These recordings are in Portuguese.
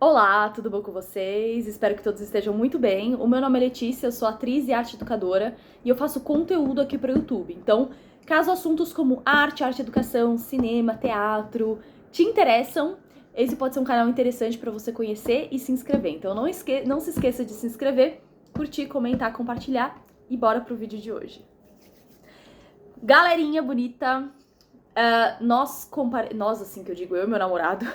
Olá, tudo bom com vocês? Espero que todos estejam muito bem. O meu nome é Letícia, eu sou atriz e arte educadora e eu faço conteúdo aqui para o YouTube. Então, caso assuntos como arte, educação, cinema, teatro te interessam, esse pode ser um canal interessante para você conhecer e se inscrever. Então, não se esqueça de se inscrever, curtir, comentar, compartilhar e bora pro vídeo de hoje. Galerinha bonita, nós, assim que eu digo, eu e meu namorado,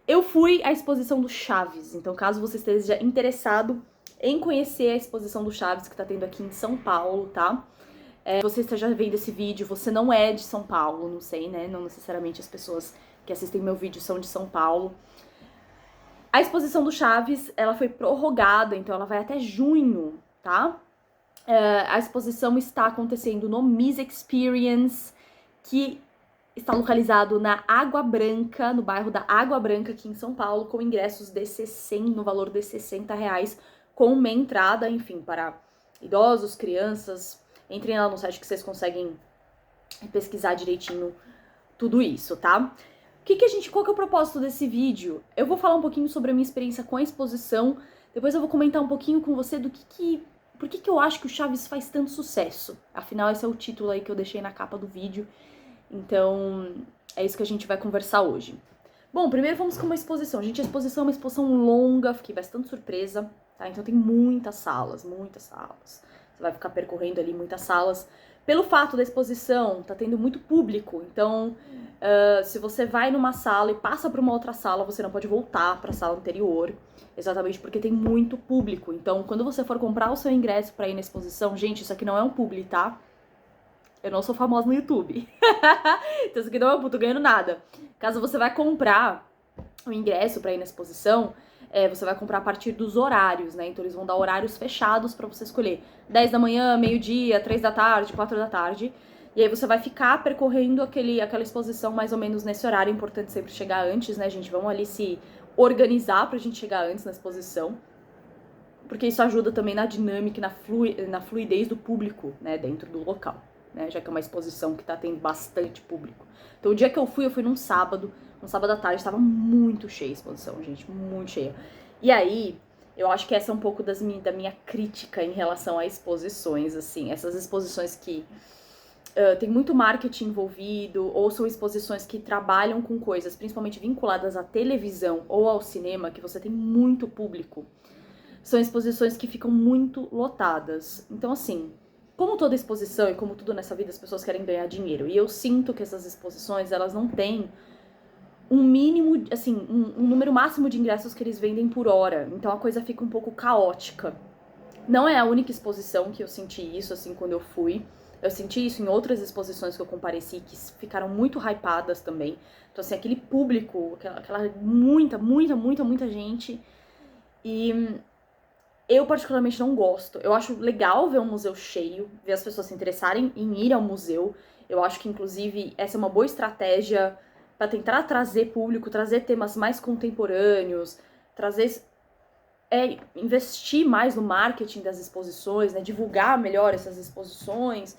eu fui à exposição do Chaves, então caso você esteja interessado em conhecer a exposição do Chaves que tá tendo aqui em São Paulo, tá? Se você esteja vendo esse vídeo, você não é de São Paulo, não sei, né? Não necessariamente as pessoas que assistem meu vídeo são de São Paulo. A exposição do Chaves, ela foi prorrogada, então ela vai até junho, tá? A exposição está acontecendo no Miss Experience, que está localizado na Água Branca, no bairro da Água Branca, aqui em São Paulo, com ingressos no valor de R$60, com uma entrada, enfim, para idosos, crianças. Entrem lá no site que vocês conseguem pesquisar direitinho tudo isso, tá? Qual que é o propósito desse vídeo? Eu vou falar um pouquinho sobre a minha experiência com a exposição, depois eu vou comentar um pouquinho com você por que eu acho que o Chaves faz tanto sucesso. Afinal, esse é o título aí que eu deixei na capa do vídeo. Então, é isso que a gente vai conversar hoje. Bom, primeiro vamos com uma exposição. Gente, a exposição é uma exposição longa, fiquei bastante surpresa, tá? Então tem muitas salas, muitas salas. Você vai ficar percorrendo ali muitas salas. Pelo fato da exposição, tá tendo muito público, então se você vai numa sala e passa para uma outra sala, você não pode voltar para a sala anterior, exatamente porque tem muito público. Então, quando você for comprar o seu ingresso para ir na exposição, gente, isso aqui não é um publi, tá? Eu não sou famosa no YouTube. Então isso aqui não é um puto ganhando nada. Caso você vai comprar o ingresso pra ir na exposição, você vai comprar a partir dos horários, né? Então eles vão dar horários fechados pra você escolher. 10 da manhã, meio-dia, 3 da tarde, 4 da tarde. E aí você vai ficar percorrendo aquela exposição mais ou menos nesse horário. É importante sempre chegar antes, né, gente? Vamos ali se organizar pra gente chegar antes na exposição. Porque isso ajuda também na dinâmica e na fluidez do público, né, dentro do local. Né, já que é uma exposição que tá tendo bastante público. Então o dia que eu fui num sábado à tarde, estava muito cheia a exposição, gente, muito cheia. E aí, eu acho que essa é um pouco da minha crítica em relação a exposições, assim, essas exposições que tem muito marketing envolvido, ou são exposições que trabalham com coisas, principalmente vinculadas à televisão ou ao cinema, que você tem muito público. São exposições que ficam muito lotadas. Então, assim, como toda exposição e como tudo nessa vida, as pessoas querem ganhar dinheiro. E eu sinto que essas exposições, elas não têm um mínimo, assim, um número máximo de ingressos que eles vendem por hora. Então a coisa fica um pouco caótica. Não é a única exposição que eu senti isso, assim, quando eu fui. Eu senti isso em outras exposições que eu compareci, que ficaram muito hypadas também. Então, assim, aquele público, aquela muita gente. E eu particularmente não gosto. Eu acho legal ver um museu cheio, ver as pessoas se interessarem em ir ao museu. Eu acho que, inclusive, essa é uma boa estratégia para tentar trazer público, trazer temas mais contemporâneos, investir mais no marketing das exposições, né, divulgar melhor essas exposições,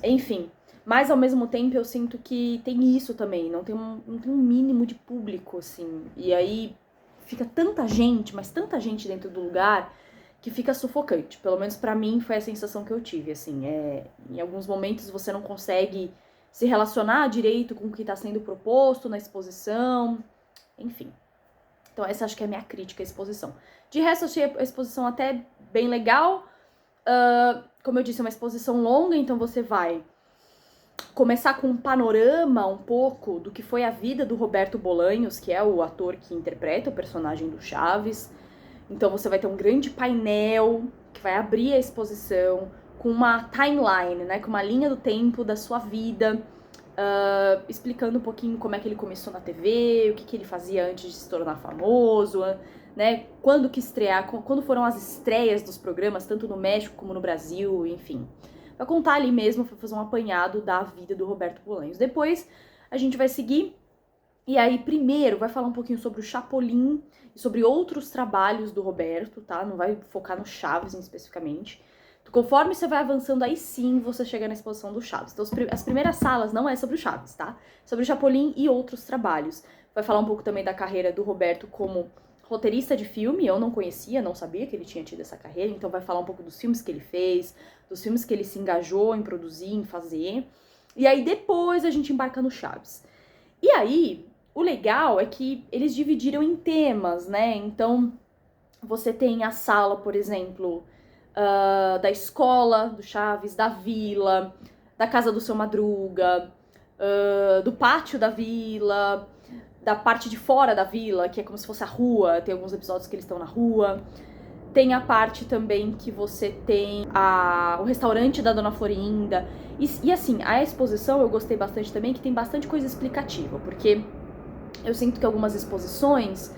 enfim. Mas, ao mesmo tempo, eu sinto que tem isso também, não tem um mínimo de público, assim. E aí fica tanta gente, mas tanta gente dentro do lugar, que fica sufocante. Pelo menos pra mim foi a sensação que eu tive, assim. Em alguns momentos você não consegue se relacionar direito com o que está sendo proposto na exposição, enfim. Então essa acho que é a minha crítica à exposição. De resto, eu achei a exposição até bem legal. Como eu disse, é uma exposição longa, então você vai começar com um panorama um pouco do que foi a vida do Roberto Bolanhos, que é o ator que interpreta o personagem do Chaves. Então você vai ter um grande painel que vai abrir a exposição com uma timeline, né, com uma linha do tempo da sua vida, explicando um pouquinho como é que ele começou na TV, o que ele fazia antes de se tornar famoso, né, quando foram as estreias dos programas, tanto no México como no Brasil, enfim. Vai contar ali mesmo, vai fazer um apanhado da vida do Roberto Bolanhos. Depois a gente vai seguir, e aí primeiro vai falar um pouquinho sobre o Chapolin e sobre outros trabalhos do Roberto, tá? Não vai focar no Chaves especificamente. Então, conforme você vai avançando, aí sim você chega na exposição do Chaves. Então as primeiras salas não é sobre o Chaves, tá? Sobre o Chapolin e outros trabalhos. Vai falar um pouco também da carreira do Roberto como roteirista de filme. Eu não conhecia, não sabia que ele tinha tido essa carreira, então vai falar um pouco dos filmes que ele fez, dos filmes que ele se engajou em produzir, em fazer. E aí depois a gente embarca no Chaves. E aí, o legal é que eles dividiram em temas, né? Então, você tem a sala, por exemplo, da escola do Chaves, da vila, da casa do Seu Madruga, do pátio da vila, da parte de fora da vila, que é como se fosse a rua, tem alguns episódios que eles estão na rua. Tem a parte também que você tem o restaurante da Dona Florinda. E assim, a exposição eu gostei bastante também, que tem bastante coisa explicativa, porque eu sinto que algumas exposições,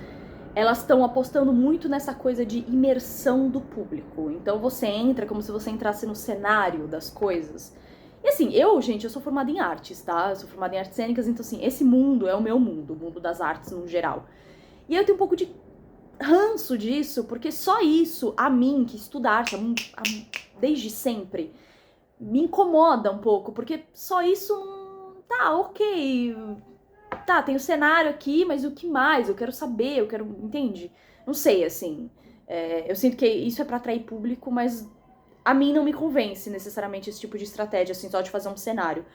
elas estão apostando muito nessa coisa de imersão do público. Então você entra como se você entrasse no cenário das coisas. E assim, gente, eu sou formada em artes, tá? Eu sou formada em artes cênicas, então assim, esse mundo é o meu mundo, o mundo das artes no geral. E eu tenho um pouco de ranço disso, porque só isso, a mim, que estuda arte desde sempre, me incomoda um pouco, porque só isso, tá, ok, tá, tem o cenário aqui, mas o que mais? Eu quero saber, eu quero, entende? Não sei, assim, eu sinto que isso é pra atrair público, mas a mim não me convence necessariamente esse tipo de estratégia, assim, só de fazer um cenário.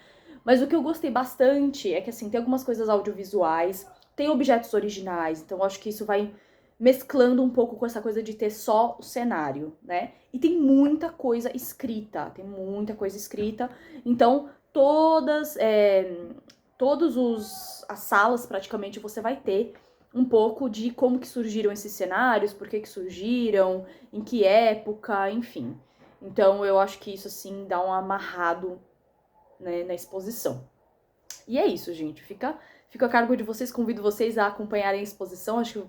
Mas o que eu gostei bastante é que, assim, tem algumas coisas audiovisuais, tem objetos originais, então eu acho que isso vai mesclando um pouco com essa coisa de ter só o cenário, né? E tem muita coisa escrita, então as salas praticamente você vai ter um pouco de como que surgiram esses cenários, por que surgiram, em que época, enfim. Então eu acho que isso assim dá um amarrado, né, na exposição. E é isso, gente. Fica a cargo de vocês, convido vocês a acompanharem a exposição. Acho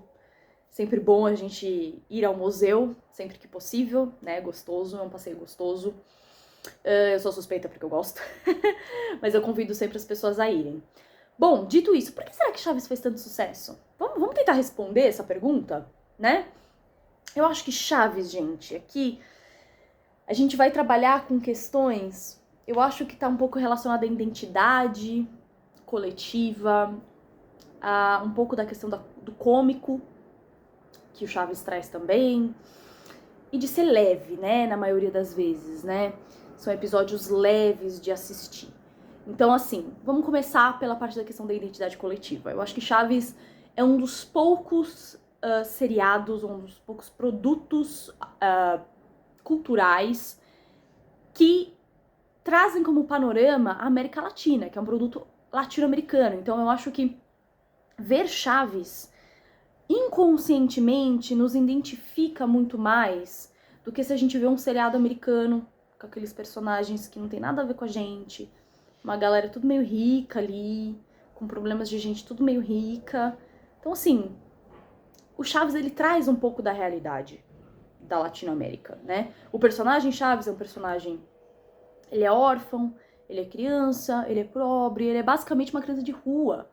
sempre bom a gente ir ao museu, sempre que possível, né? Gostoso, é um passeio gostoso. Eu sou suspeita porque eu gosto, mas eu convido sempre as pessoas a irem. Bom, dito isso, por que será que Chaves fez tanto sucesso? Vamos tentar responder essa pergunta, né? Eu acho que Chaves, gente, aqui a gente vai trabalhar com questões, eu acho que tá um pouco relacionada à identidade coletiva, a um pouco da questão do cômico, que o Chaves traz também, e de ser leve, né, na maioria das vezes, né? São episódios leves de assistir. Então, assim, vamos começar pela parte da questão da identidade coletiva. Eu acho que Chaves é um dos poucos seriados, um dos poucos produtos culturais que trazem como panorama a América Latina, que é um produto latino-americano. Então, eu acho que ver Chaves inconscientemente nos identifica muito mais do que se a gente vê um seriado americano com aqueles personagens que não tem nada a ver com a gente, uma galera tudo meio rica ali, com problemas de gente tudo meio rica. Então, assim, o Chaves, ele traz um pouco da realidade da Latinoamérica, né? O personagem Chaves é um personagem, ele é órfão, ele é criança, ele é pobre, ele é basicamente uma criança de rua.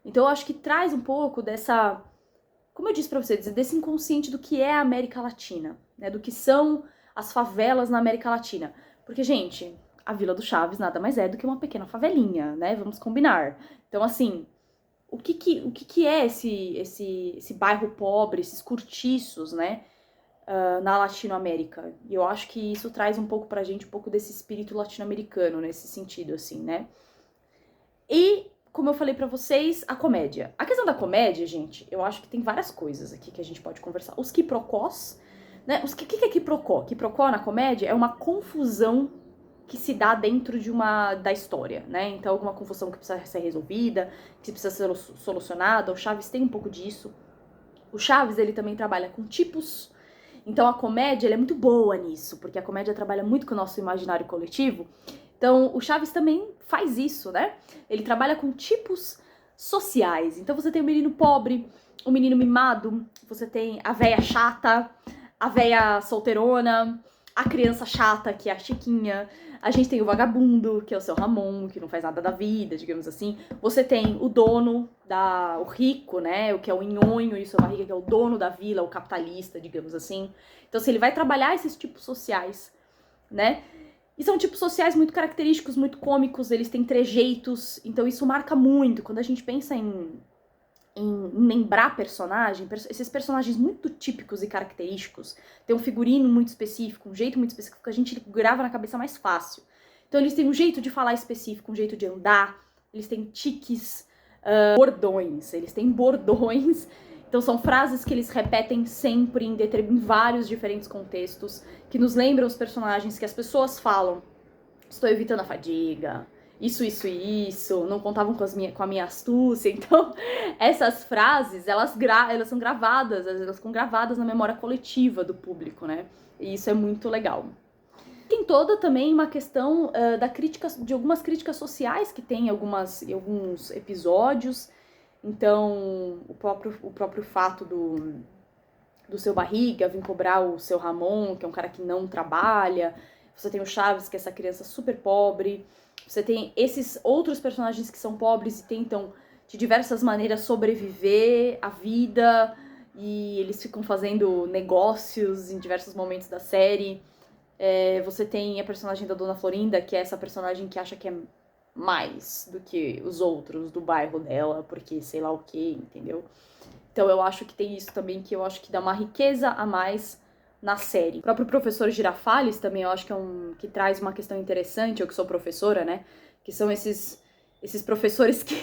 Então eu acho que traz um pouco dessa, como eu disse pra vocês, desse inconsciente do que é a América Latina, né? Do que são as favelas na América Latina. Porque, gente, a Vila do Chaves nada mais é do que uma pequena favelinha, né? Vamos combinar. Então, assim, o que é esse bairro pobre, esses cortiços, né? Na Latinoamérica. E eu acho que isso traz um pouco pra gente, um pouco desse espírito latino-americano, nesse sentido, assim, né? E, como eu falei pra vocês, a comédia. A questão da comédia, gente, eu acho que tem várias coisas aqui que a gente pode conversar. Os quiprocós, né? O que é quiprocó? Quiprocó na comédia é uma confusão que se dá dentro da história, né? Então, alguma confusão que precisa ser resolvida, que precisa ser solucionada. O Chaves tem um pouco disso. O Chaves, ele também trabalha com tipos. Então a comédia, ela é muito boa nisso, porque a comédia trabalha muito com o nosso imaginário coletivo. Então o Chaves também faz isso, né? Ele trabalha com tipos sociais. Então você tem o menino pobre, o menino mimado, você tem a véia chata, a véia solteirona, a criança chata, que é a Chiquinha. A gente tem o vagabundo, que é o seu Ramon, que não faz nada da vida, digamos assim. Você tem o dono, o rico, né? O que é o nhonho e o seu barriga, que é o dono da vila, o capitalista, digamos assim. Então, assim, ele vai trabalhar esses tipos sociais, né? E são tipos sociais muito característicos, muito cômicos, eles têm trejeitos, então isso marca muito. Quando a gente pensa em em lembrar personagem, esses personagens muito típicos e característicos, tem um figurino muito específico, um jeito muito específico que a gente grava na cabeça mais fácil. Então eles têm um jeito de falar específico, um jeito de andar, eles têm tiques, bordões, eles têm bordões. Então são frases que eles repetem sempre em vários diferentes contextos, que nos lembram os personagens, que as pessoas falam. Estou evitando a fadiga, isso, não contavam com a minha astúcia. Então, essas frases, elas são gravadas, elas ficam gravadas na memória coletiva do público, né? E isso é muito legal. Tem toda também uma questão de algumas críticas sociais que tem em alguns episódios. Então, o próprio fato do seu Barriga vir cobrar o seu Ramon, que é um cara que não trabalha. Você tem o Chaves, que é essa criança super pobre. Você tem esses outros personagens que são pobres e tentam, de diversas maneiras, sobreviver à vida. E eles ficam fazendo negócios em diversos momentos da série. Você tem a personagem da Dona Florinda, que é essa personagem que acha que é mais do que os outros do bairro dela, porque sei lá o que, entendeu? Então eu acho que tem isso também, que eu acho que dá uma riqueza a mais na série. O próprio professor Girafales também, eu acho que que traz uma questão interessante, eu que sou professora, né? Que são esses professores que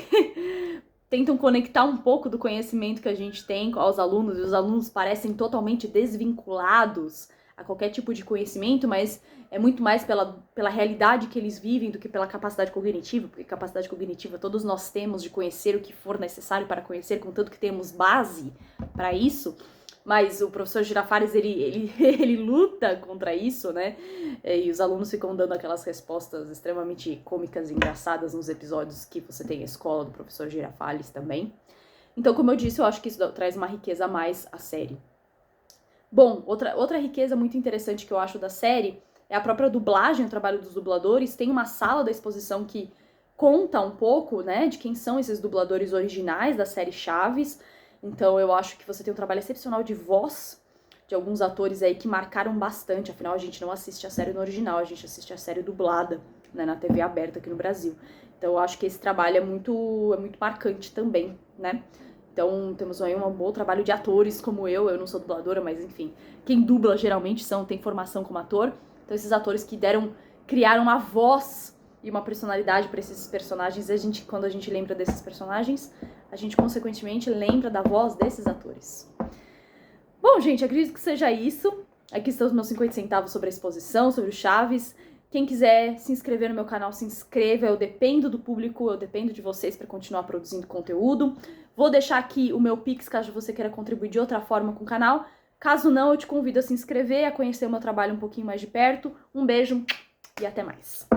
tentam conectar um pouco do conhecimento que a gente tem aos alunos, e os alunos parecem totalmente desvinculados a qualquer tipo de conhecimento, mas é muito mais pela realidade que eles vivem do que pela capacidade cognitiva, porque capacidade cognitiva todos nós temos de conhecer o que for necessário para conhecer, contanto que temos base para isso. Mas o professor Girafales, ele luta contra isso, né? E os alunos ficam dando aquelas respostas extremamente cômicas e engraçadas nos episódios que você tem a escola do professor Girafales também. Então, como eu disse, eu acho que isso traz uma riqueza a mais à série. Bom, outra riqueza muito interessante que eu acho da série é a própria dublagem, o trabalho dos dubladores. Tem uma sala da exposição que conta um pouco, né, de quem são esses dubladores originais da série Chaves. Então eu acho que você tem um trabalho excepcional de voz de alguns atores aí que marcaram bastante. Afinal, a gente não assiste a série no original, a gente assiste a série dublada, né, na TV aberta aqui no Brasil. Então eu acho que esse trabalho é muito marcante também, né? Então temos aí um bom trabalho de atores como eu não sou dubladora, mas enfim, quem dubla geralmente tem formação como ator. Então esses atores que criaram uma voz e uma personalidade para esses personagens, quando a gente lembra desses personagens, a gente consequentemente lembra da voz desses atores. Bom, gente, acredito que seja isso. Aqui estão os meus 50 centavos sobre a exposição, sobre o Chaves. Quem quiser se inscrever no meu canal, se inscreva. Eu dependo do público, eu dependo de vocês para continuar produzindo conteúdo. Vou deixar aqui o meu Pix, caso você queira contribuir de outra forma com o canal. Caso não, eu te convido a se inscrever, a conhecer o meu trabalho um pouquinho mais de perto. Um beijo e até mais.